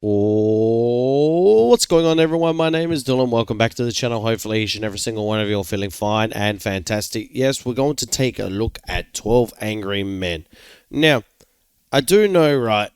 Oh, what's going on, everyone? My name is Dylan. Welcome back to the channel. Hopefully each and every single one of you are feeling fine and fantastic. Yes, we're going to take a look at 12 Angry Men. Now, I do know, right,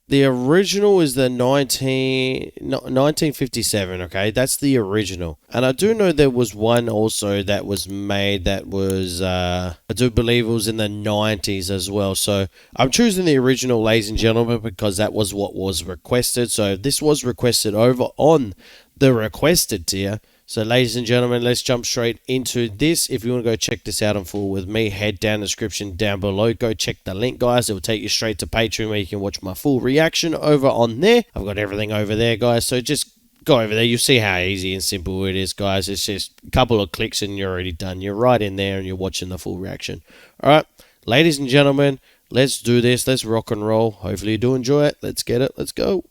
the original is the 1957, okay? That's the original. And I do know there was one also that was made that was, I do believe it was in the 90s as well. So I'm choosing the original, ladies and gentlemen, because that was what was requested. So this was requested over on the requested tier. So, ladies and gentlemen, let's jump straight into this. If you want to go check this out in full with me, head down the description down below. Go check the link, guys. It will take you straight to Patreon where you can watch my full reaction over on there. I've got everything over there, guys. So just go over there. You'll see how easy and simple it is, guys. It's just a couple of clicks and you're already done. You're right in there and you're watching the full reaction. All right, ladies and gentlemen, let's do this. Let's rock and roll. Hopefully you do enjoy it. Let's get it. Let's go.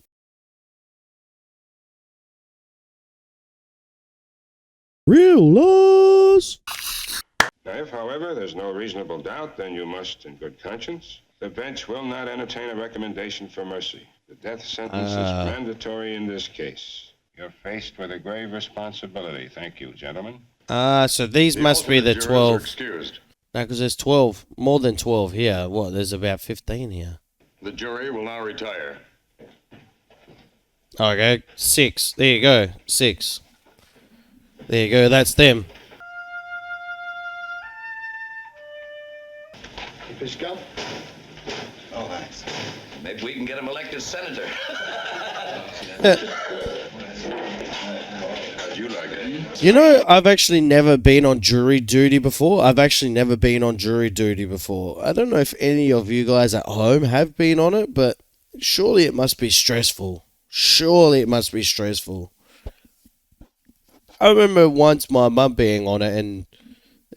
Real laws. If, however, there's no reasonable doubt, then you must, in good conscience, the bench will not entertain a recommendation for mercy. The death sentence is mandatory in this case. You're faced with a grave responsibility. Thank you, gentlemen. So these must be the 12. Excused. No, because there's 12, more than 12 here. What, there's about 15 here. The jury will now retire. Okay, 6. There you go, 6. There you go, that's them. Fish gun? Oh, thanks. Maybe we can get him elected senator. How'd you like it? You know, I've actually never been on jury duty before. I don't know if any of you guys at home have been on it, but surely it must be stressful. I remember once my mum being on it, and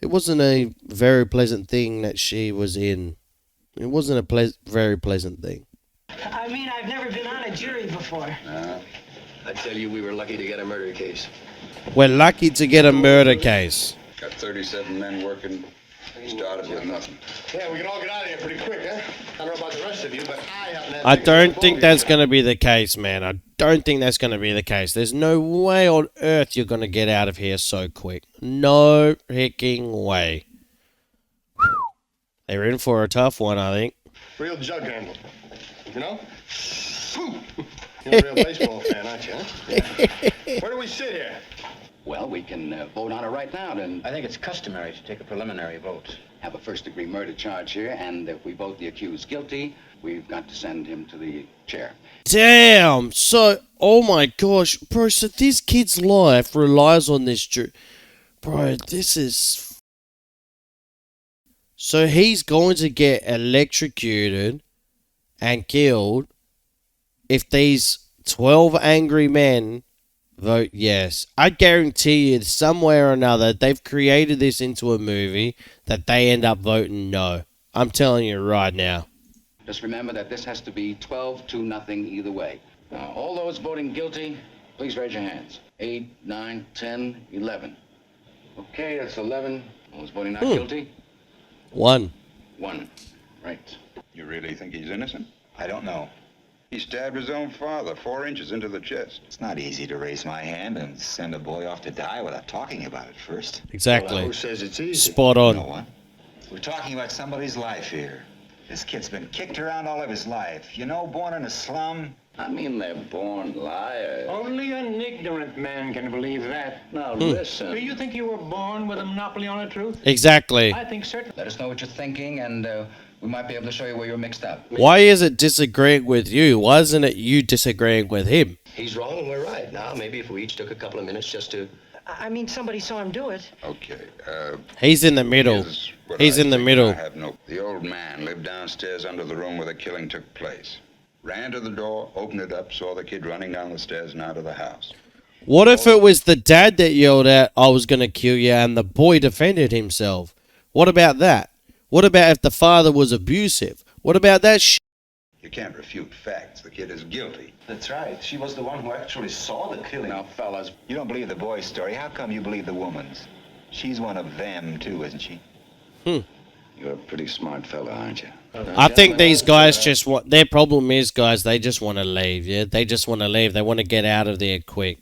it wasn't a very pleasant thing that she was in. It wasn't a very pleasant thing. I mean, I've never been on a jury before. I tell you, we were lucky to get a murder case. We're lucky to get a murder case. Got 37 men working. Started with nothing. Yeah, we can all get out of here pretty quick, huh? I don't know about the rest of you, but I don't think that's going to be the case, man. I don't think that's going to be the case. There's no way on earth you're going to get out of here so quick. No hicking way. They're in for a tough one, I think. Real jug handle. You know? You're a real baseball fan, aren't you, huh? Yeah. Where do we sit here? Well, we can vote on it right now, then. I think it's customary to take a preliminary vote. Have a first-degree murder charge here, and if we vote the accused guilty, we've got to send him to the chair. Damn! So, oh my gosh. Bro, so this kid's life relies on this Bro, this is... So he's going to get electrocuted and killed if these 12 angry men vote yes. I guarantee you, somewhere or another, they've created this into a movie that they end up voting no. I'm telling you right now. Just remember that this has to be 12-0 either way. Now, all those voting guilty, please raise your hands. 8, 9, 10, 11. Okay, that's 11. Those voting not guilty? 1. 1. Right. You really think he's innocent? I don't know. He stabbed his own father 4 inches into the chest. It's not easy to raise my hand and send a boy off to die without talking about it first. Exactly. Who says it's easy? Spot on. You know what? We're talking about somebody's life here. This kid's been kicked around all of his life. You know, born in a slum. I mean, they're born liars. Only an ignorant man can believe that. Now, listen. Do you think you were born with a monopoly on the truth? Exactly. I think certainly. Let us know what you're thinking, and we might be able to show you where you're mixed up. Why is it disagreeing with you? Why isn't it you disagreeing with him? He's wrong and we're right. Now, maybe if we each took a couple of minutes just to... I mean, somebody saw him do it. Okay, He's in the middle. He's in the middle. The old man lived downstairs under the room where the killing took place. Ran to the door, opened it up, saw the kid running down the stairs and out of the house. What if it was the dad that yelled out, I was going to kill you, and the boy defended himself? What about that? What about if the father was abusive? What about that shit? You can't refute facts. The kid is guilty. That's right. She was the one who actually saw the killing. Now, fellas, You don't believe the boy's story. How come you believe the woman's? She's one of them, too, isn't she? you're a pretty smart fella, aren't you? I think these guys just want. Their problem is, guys, they just want to leave. Yeah, they just want to leave. They want to get out of there quick.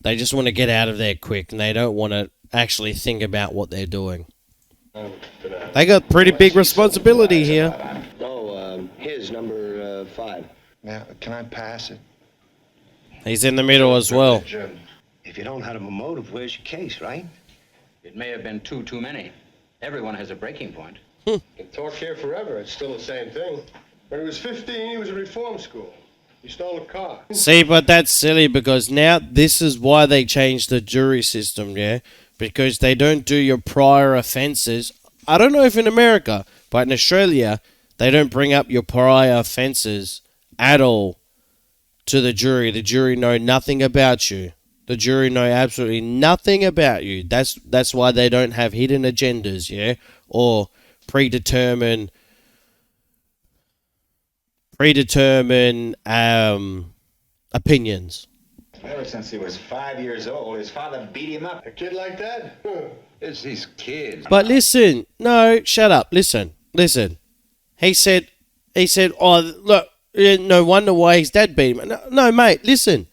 They just want to get out of there quick, and they don't want to actually think about what they're doing. They got pretty big responsibility here. Oh, his number 5. Yeah, can I pass it? He's in the middle as well. If you don't have a motive, where's your case, right? It may have been too many. Everyone has a breaking point. You can talk here forever. It's still the same thing. When he was 15, he was in reform school. He stole a car. See, but that's silly because now this is why they changed the jury system, yeah? Because they don't do your prior offences. I don't know if in America, but in Australia, they don't bring up your prior offences at all to the jury. The jury know nothing about you. The jury know absolutely nothing about you. That's why they don't have hidden agendas, yeah? Or predetermined opinions. Ever since he was 5 years old, his father beat him up. A kid like that? It's these kids. But listen, no, shut up. Listen. He said, oh, look, no wonder why his dad beat him. No, mate, listen.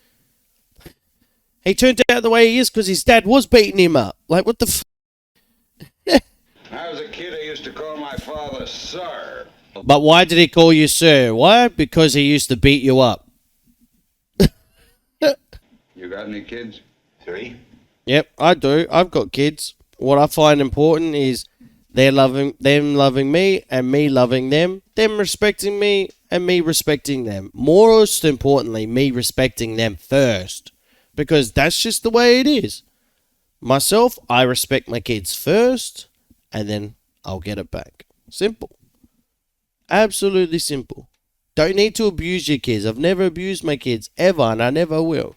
He turned out the way he is because his dad was beating him up. Like, what the When I was a kid, I used to call my father sir. But why did he call you sir? Why? Because he used to beat you up. You got any kids? 3. Yep, I do. I've got kids. What I find important is them loving me and me loving them respecting me and me respecting them. Most importantly, me respecting them first. Because that's just the way it is. Myself, I respect my kids first, and then I'll get it back. Simple. Absolutely simple. Don't need to abuse your kids. I've never abused my kids, ever, and I never will.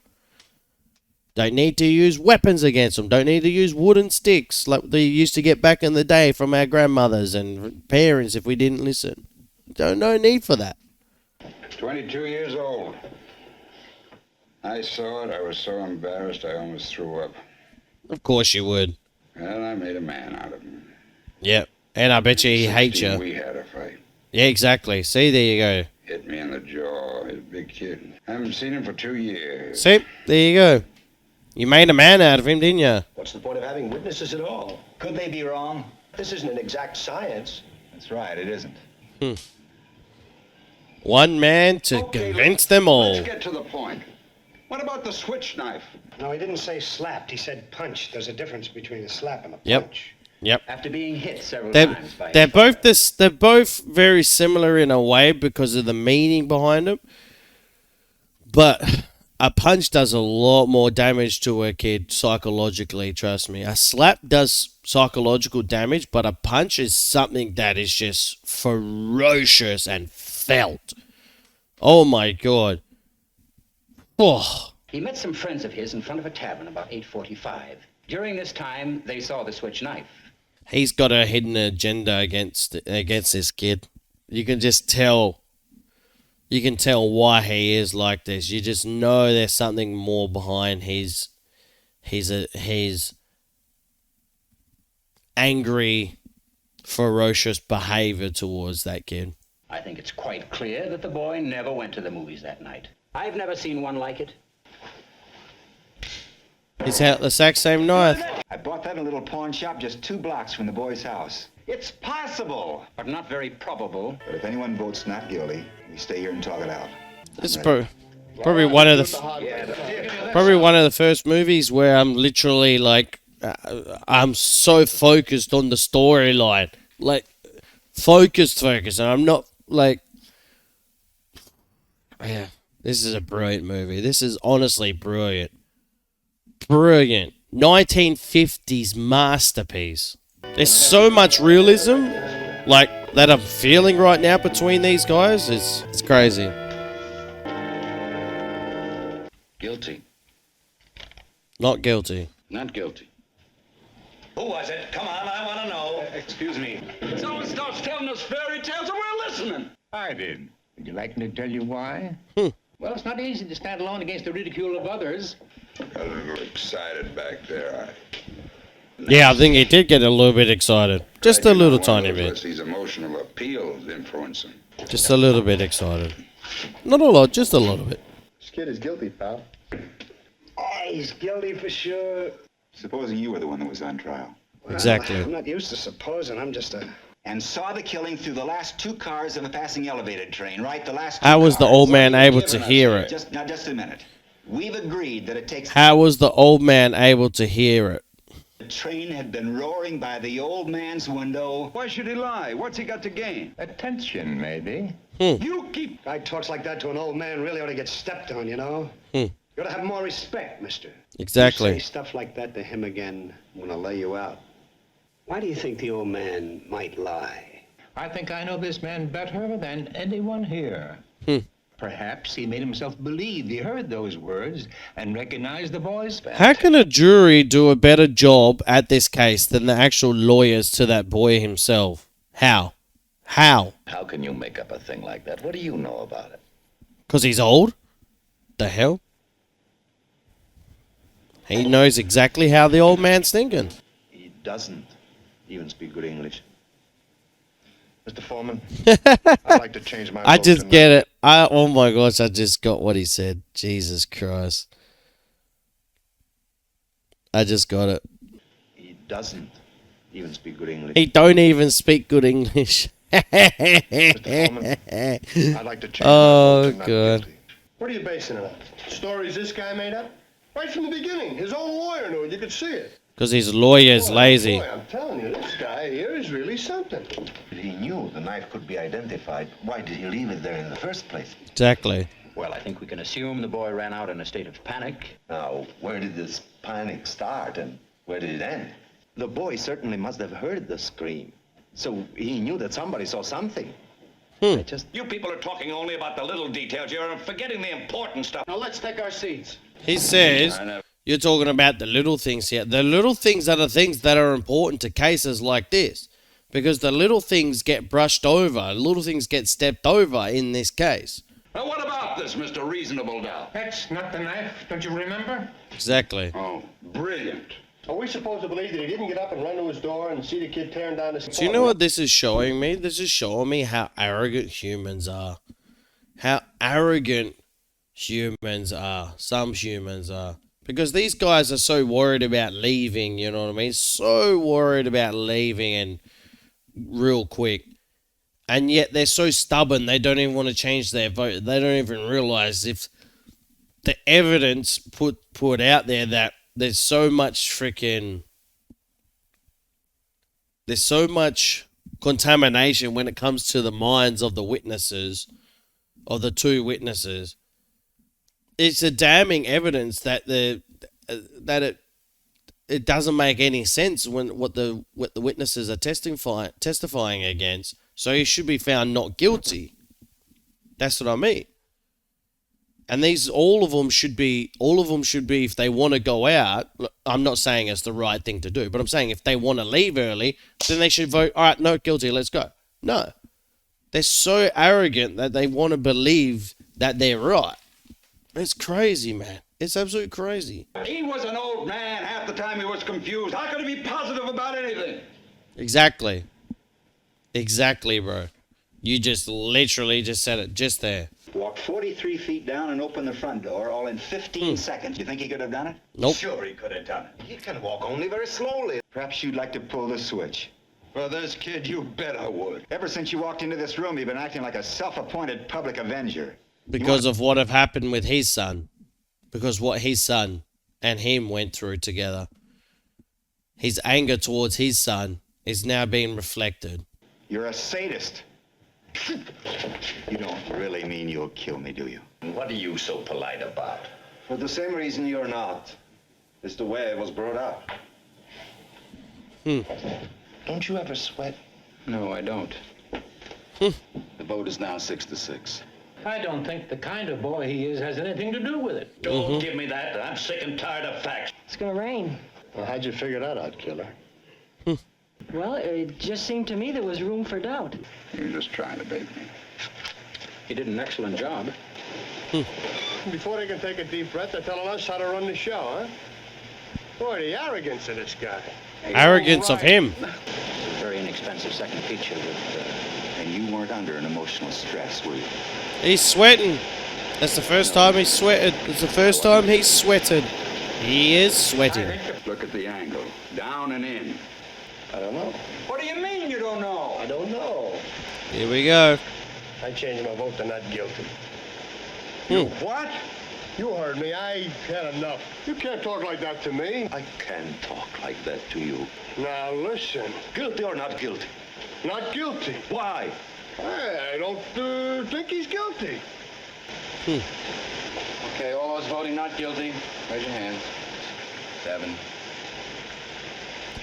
Don't need to use weapons against them. Don't need to use wooden sticks like they used to get back in the day from our grandmothers and parents if we didn't listen. No need for that. 22 years old. I saw it. I was so embarrassed I almost threw up. Of course you would. And I made a man out of him. Yep. And I bet you he hates 16, you. We had a fight. Yeah, exactly. See, there you go. Hit me in the jaw. He's a big kid. Haven't seen him for 2 years. See, there you go. You made a man out of him, didn't you? What's the point of having witnesses at all? Could they be wrong? This isn't an exact science. That's right, it isn't. One man to convince them all. Let's get to the point. What about the switch knife? No, he didn't say slapped. He said punched. There's a difference between a slap and a Yep. punch. Yep. After being hit several They're, times by they're his both father. this. They're both very similar in a way because of the meaning behind them. But a punch does a lot more damage to a kid psychologically. Trust me. A slap does psychological damage, but a punch is something that is just ferocious and felt. Oh my god. Oh. He met some friends of his in front of a tavern about 8:45. During this time, they saw the switch knife. He's got a hidden agenda against this kid. You can just tell. You can tell why he is like this. You just know there's something more behind his angry, ferocious behavior towards that kid. I think it's quite clear that the boy never went to the movies that night. I've never seen one like it. He's had the exact same knife. I bought that in a little pawn shop just 2 blocks from the boy's house. It's possible. But not very probable. But if anyone votes not guilty, we stay here and talk it out. This is probably one of the first movies where I'm literally like, I'm so focused on the storyline, like focused, and I'm not like, yeah. This is a brilliant movie. This is honestly brilliant. Brilliant. 1950s masterpiece. There's so much realism like that I'm feeling right now between these guys. It's crazy. Guilty. Not guilty. Not guilty. Who was it? Come on, I want to know. Excuse me. Someone starts telling us fairy tales and we're listening. I did. Would you like me to tell you why? Well, it's not easy to stand alone against the ridicule of others. Got a little excited back there. Yeah, I think he did get a little bit excited. Just a little tiny bit. Leslie's emotional appeals influence him. Just a little bit excited. Not a lot, just a little bit. This kid is guilty, pal. Oh, he's guilty for sure. Supposing you were the one that was on trial. Exactly. I'm not used to supposing. I'm just a... And saw the killing through the last two cars of a passing elevated train, right? The last two How was the cars. old man What are you able to giving us hear here? it? Just a minute. We've agreed that it takes... How was the old man able to hear it? The train had been roaring by the old man's window. Why should he lie? What's he got to gain? Attention, maybe. You keep... Guy talks like that to an old man really ought to get stepped on, you know? You ought to have more respect, mister. Exactly. You say stuff like that to him again, I'm gonna lay you out. Why do you think the old man might lie? I think I know this man better than anyone here. Perhaps he made himself believe he heard those words and recognized the boy's fact. How can a jury do a better job at this case than the actual lawyers to that boy himself? How? How? How can you make up a thing like that? What do you know about it? Because he's old? The hell? He knows exactly how the old man's thinking. He doesn't even speak good English. Mr. Foreman, I'd like to change my I vote just tonight. get it. Oh my gosh, I just got what he said. Jesus Christ. I just got it. He doesn't even speak good English. He don't even speak good English. Mr. Foreman, I'd like to change my Oh, vote to not God. guilty. What are you basing it on? Stories this guy made up? Right from the beginning. His own lawyer knew it. You could see it. Because his lawyer's lazy. Boy, I'm telling you, this guy here is really something. If he knew the knife could be identified, why did he leave it there in the first place? Exactly. Well, I think we can assume the boy ran out in a state of panic. Now, where did this panic start and where did it end? The boy certainly must have heard the scream. So he knew that somebody saw something. You people are talking only about the little details. You're forgetting the important stuff. Now let's take our seats. He says, you're talking about the little things here. The little things are the things that are important to cases like this. Because the little things get brushed over. Little things get stepped over in this case. Now, what about this, Mr. Reasonable Doubt? That's not the knife, don't you remember? Exactly. Oh, brilliant. Are we supposed to believe that he didn't get up and run to his door and see the kid tearing down his... So you know what this is showing me? This is showing me how arrogant humans are. How arrogant humans are. Some humans are. Because these guys are so worried about leaving, you know what I mean? So worried about leaving and real quick. And yet they're so stubborn, they don't even want to change their vote. They don't even realize if the evidence put out there that there's so much contamination when it comes to the minds of the witnesses, of the two witnesses. It's a damning evidence that it doesn't make any sense when what the witnesses are testifying against. So he should be found not guilty. That's what I mean. And all of them should be, if they want to go out, I'm not saying it's the right thing to do, but I'm saying if they want to leave early, then they should vote, all right, no, guilty, let's go. No. They're so arrogant that they want to believe that they're right. It's crazy, man. It's absolutely crazy. He was an old man. Half the time he was confused. How could he be positive about anything? Exactly. Exactly, bro. You just literally just said it just there. Walked 43 feet down and opened the front door all in 15 seconds. You think he could have done it? Nope. Sure he could have done it. He can walk only very slowly. Perhaps you'd like to pull the switch. For this kid, you bet I would. Ever since you walked into this room, you've been acting like a self-appointed public avenger. Because of what have happened with his son. Because what his son and him went through together. His anger towards his son is now being reflected. You're a sadist. You don't really mean you'll kill me, do you? What are you so polite about? For the same reason you're not. It's the way I was brought up. Don't you ever sweat? No, I don't. The vote is now 6-6. I don't think the kind of boy he is has anything to do with it. Don't give me that. I'm sick and tired of facts. It's gonna rain. Well, how'd you figure that out, killer? Well, it just seemed to me there was room for doubt. You're just trying to bait me. He did an excellent job. Before they can take a deep breath, they're telling us how to run the show, huh? Boy, the arrogance of this guy. Arrogance of him. A very inexpensive second feature with... And you weren't under an emotional stress, were you? He's sweating. That's the first time he's sweated. It's the first time he's sweated. He is sweating. Look at the angle. Down and in. I don't know. What do you mean you don't know? I don't know. Here we go. I changed my vote to not guilty. What? You heard me. I had enough. You can't talk like that to me. I can talk like that to you. Now listen. Guilty or not guilty? Not guilty. Why? I don't think he's guilty. Okay, all those voting not guilty, raise your hands. 7,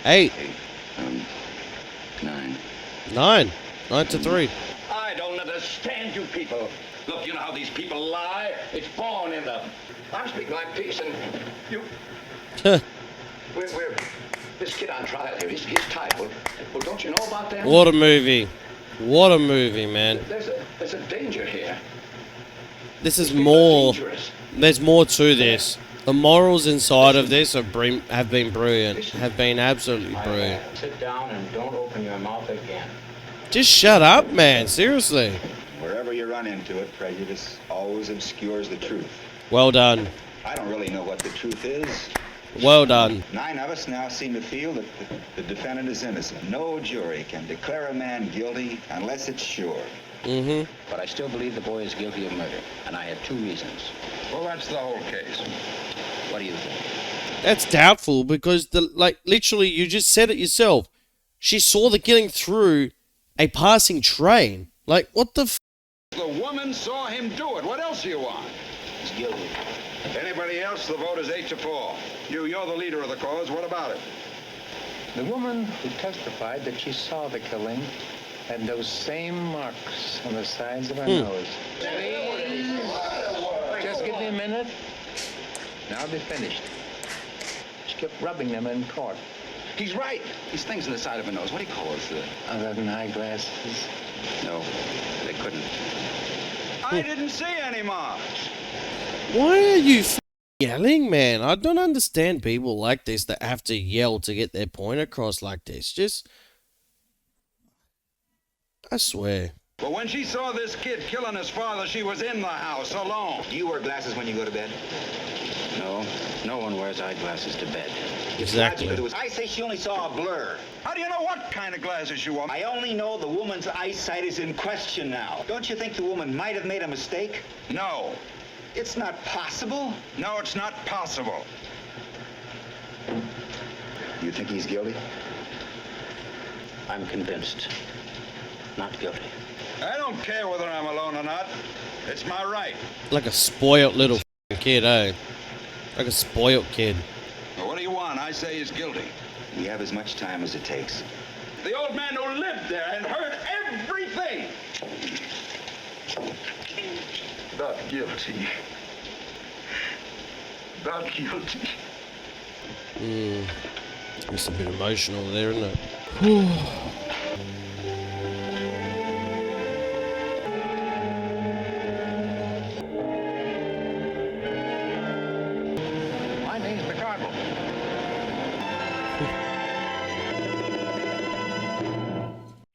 8, 9. 9. 9 to 3. I don't understand you people. Look, you know how these people lie? It's born in them. I'm speaking like peace, and you... we're this kid on trial here, he's tied. Well, don't you know about that? What a movie. What a movie, man. There's a danger here. This is more. There's more to this. The morals inside of this have been brilliant. Have been absolutely brilliant. Sit down and don't open your mouth again. Just shut up, man. Seriously. Wherever you run into it, prejudice always obscures the truth. Well done. I don't really know what the truth is. Well done. 9 of us now seem to feel that the defendant is innocent. No jury can declare a man guilty unless it's sure. Mm-hmm. But I still believe the boy is guilty of murder, and I have 2 reasons. Well, that's the whole case. What do you think? That's doubtful because literally you just said it yourself. She saw the killing through a passing train. Like, what the f? The woman saw him do it. What else do you want? He's guilty. Anybody else, the vote is 8-4. You're the leader of the cause. What about it? The woman who testified that she saw the killing had those same marks on the sides of her nose. Please, just give me a minute. Now I'll be finished. She kept rubbing them in court. He's right. These things on the side of her nose, what do you call those? Other than eyeglasses. No, they couldn't. I didn't see any marks. Why are you yelling, man? I don't understand people like this that have to yell to get their point across like this. Just, I swear. But when she saw this kid killing his father, she was in the house alone. Do you wear glasses when you go to bed? No, no one wears eyeglasses to bed. Exactly. I say she only saw a blur. How do you know what kind of glasses you want? I only know the woman's eyesight is in question now. Don't you think the woman might have made a mistake? No. It's not possible. No, it's not possible. You think he's guilty? I'm convinced. Not guilty. I don't care whether I'm alone or not. It's my right. Like a spoiled little kid, eh? Like a spoiled kid. Well, what do you want? I say he's guilty. We have as much time as it takes. The old man who lived there and heard everything. Not guilty. Not guilty. It's a bit emotional there, isn't it? My name's the Cardinal.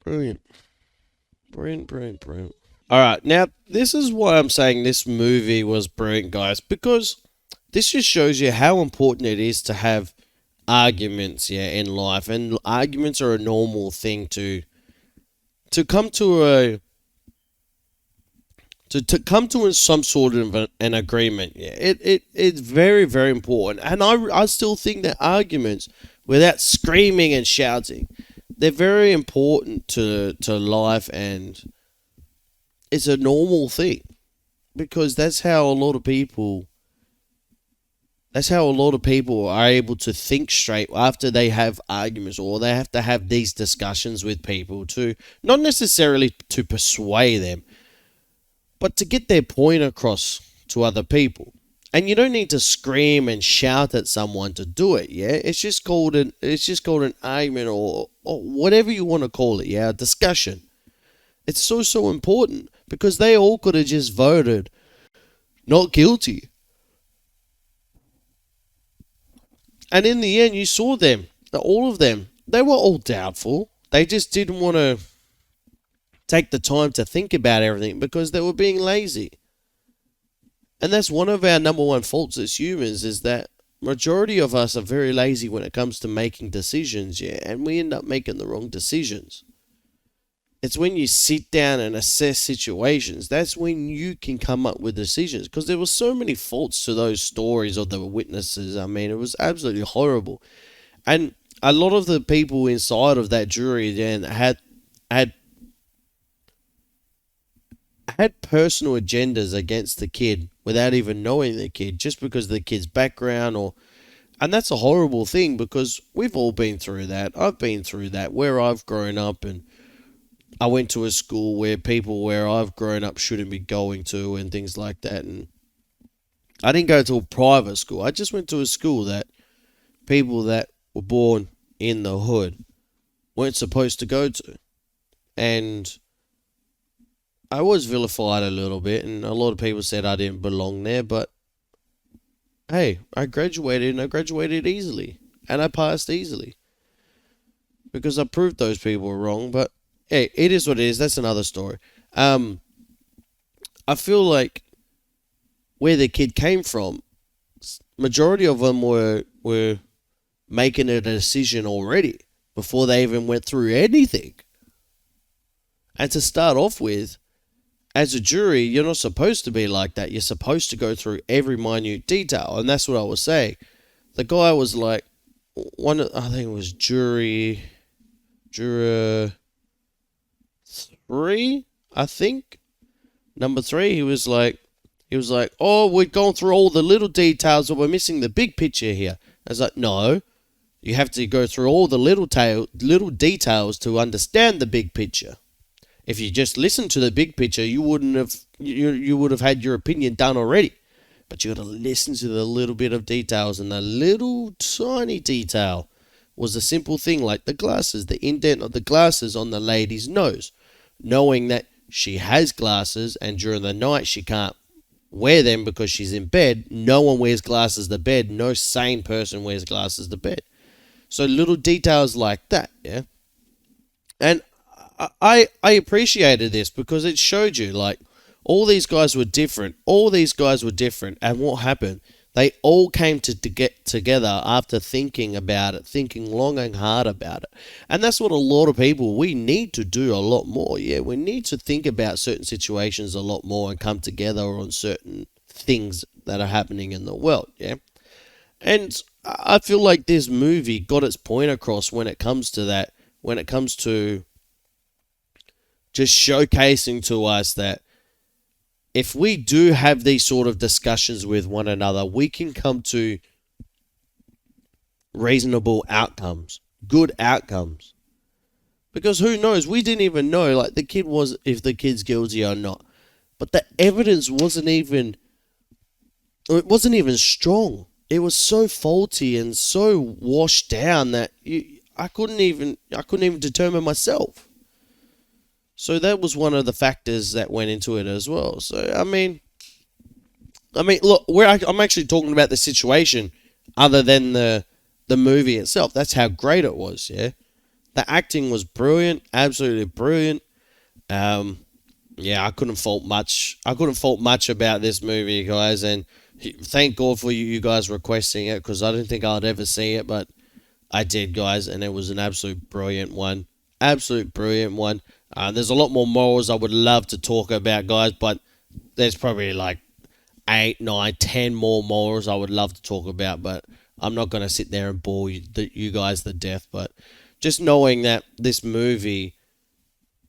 Brilliant. Brilliant. Alright, now this is why I'm saying this movie was brilliant, guys, because this just shows you how important it is to have arguments, in life. And arguments are a normal thing to come to some sort of an agreement. It's very, very important. And I still think that arguments, without screaming and shouting, they're very important to life, and it's a normal thing, because that's how a lot of people are able to think straight after they have arguments, or they have to have these discussions with people to not necessarily to persuade them, but to get their point across to other people. And you don't need to scream and shout at someone to do it, It's just called an argument, or whatever you want to call it, a discussion. It's so important, because they all could have just voted not guilty. And in the end, you saw them. All of them, they were all doubtful. They just didn't want to take the time to think about everything because they were being lazy. And that's one of our number one faults as humans, is that majority of us are very lazy when it comes to making decisions, yeah, and we end up making the wrong decisions. It's when you sit down and assess situations, that's when you can come up with decisions, because there were so many faults to those stories of the witnesses. I mean, it was absolutely horrible. And a lot of the people inside of that jury then had personal agendas against the kid without even knowing the kid, just because of the kid's background. And that's a horrible thing, because we've all been through that. I've been through that where I've grown up, and I went to a school where people where I've grown up shouldn't be going to, and things like that. And I didn't go to a private school. I just went to a school that people that were born in the hood weren't supposed to go to. And I was vilified a little bit, and a lot of people said I didn't belong there, but hey, I graduated, and I graduated easily, and I passed easily, because I proved those people were wrong. But hey, it is what it is. That's another story. I feel like where the kid came from, majority of them were making a decision already before they even went through anything. And to start off with, as a jury, you're not supposed to be like that. You're supposed to go through every minute detail. And that's what I was saying. The guy was like, I think it was juror 3, I think. Number 3, he was like, oh, we're going through all the little details, but we're missing the big picture here. I was like, no, you have to go through all the little details to understand the big picture. If you just listened to the big picture, you wouldn't have you would have had your opinion done already. But you got to listen to the little bit of details, and the little tiny detail was a simple thing like the glasses, the indent of the glasses on the lady's nose, knowing that she has glasses and during the night she can't wear them because she's in bed. No one wears glasses to bed. No sane person wears glasses to bed. So little details like that, yeah. And I appreciated this because it showed you, like, all these guys were different. And what happened? They all came to get together after thinking about it, thinking long and hard about it. And that's what a lot of people, we need to do a lot more. Yeah, we need to think about certain situations a lot more and come together on certain things that are happening in the world. Yeah. And I feel like this movie got its point across when it comes to that, when it comes to just showcasing to us that if we do have these sort of discussions with one another, we can come to reasonable outcomes, good outcomes. Because who knows? We didn't even know, like, if the kid's guilty or not. But the evidence wasn't even strong. It was so faulty and so washed down that I couldn't even determine myself. So that was one of the factors that went into it as well. So I mean, look, I'm actually talking about the situation, other than the movie itself. That's how great it was. Yeah, the acting was brilliant, absolutely brilliant. Yeah, I couldn't fault much about this movie, guys. And thank God for you guys requesting it, because I didn't think I'd ever see it, but I did, guys, and it was an absolute brilliant one. Absolute brilliant one. There's a lot more morals I would love to talk about, guys, but there's probably like 8, 9, 10 more morals I would love to talk about, but I'm not going to sit there and bore you guys to death. But just knowing that this movie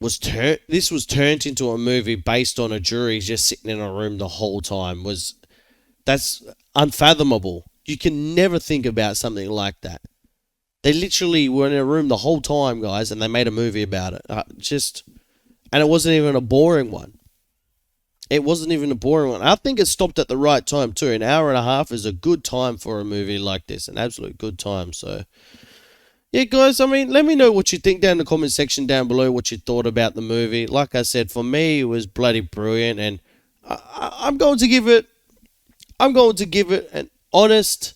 was turned into a movie based on a jury just sitting in a room the whole time, that's unfathomable. You can never think about something like that. They literally were in a room the whole time, guys, and they made a movie about it. And it wasn't even a boring one. I think it stopped at the right time too. An hour and a half is a good time for a movie like this. An absolute good time. So, yeah, guys, I mean, let me know what you think down in the comment section down below, what you thought about the movie. Like I said, for me, it was bloody brilliant, and I'm going to give it an honest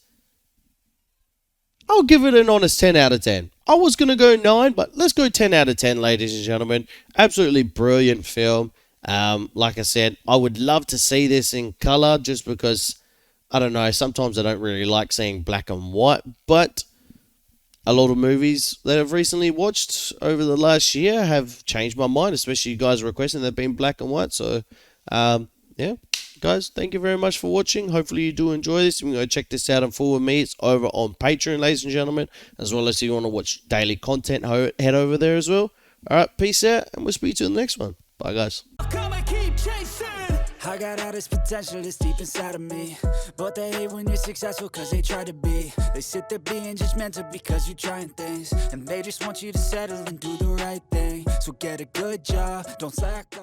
I'll give it an honest 10 out of 10. I was going to go 9, but let's go 10 out of 10, ladies and gentlemen. Absolutely brilliant film. Like I said, I would love to see this in color just because, I don't know, sometimes I don't really like seeing black and white, but a lot of movies that I've recently watched over the last year have changed my mind, especially you guys requesting they've been black and white. So, yeah, guys, thank you very much for watching. Hopefully you do enjoy this. You can go check this out in full with me. It's over on Patreon, ladies and gentlemen, as well as if you want to watch daily content, head over there as well. All right, peace out, and we'll speak to you in the next one. Bye, guys. I got all this potential that's deep inside of me, but they hate when you're successful cause they try to be. They sit there being judgmental because you're trying things, and they just want you to settle and do the right thing. So get a good job, don't slack off.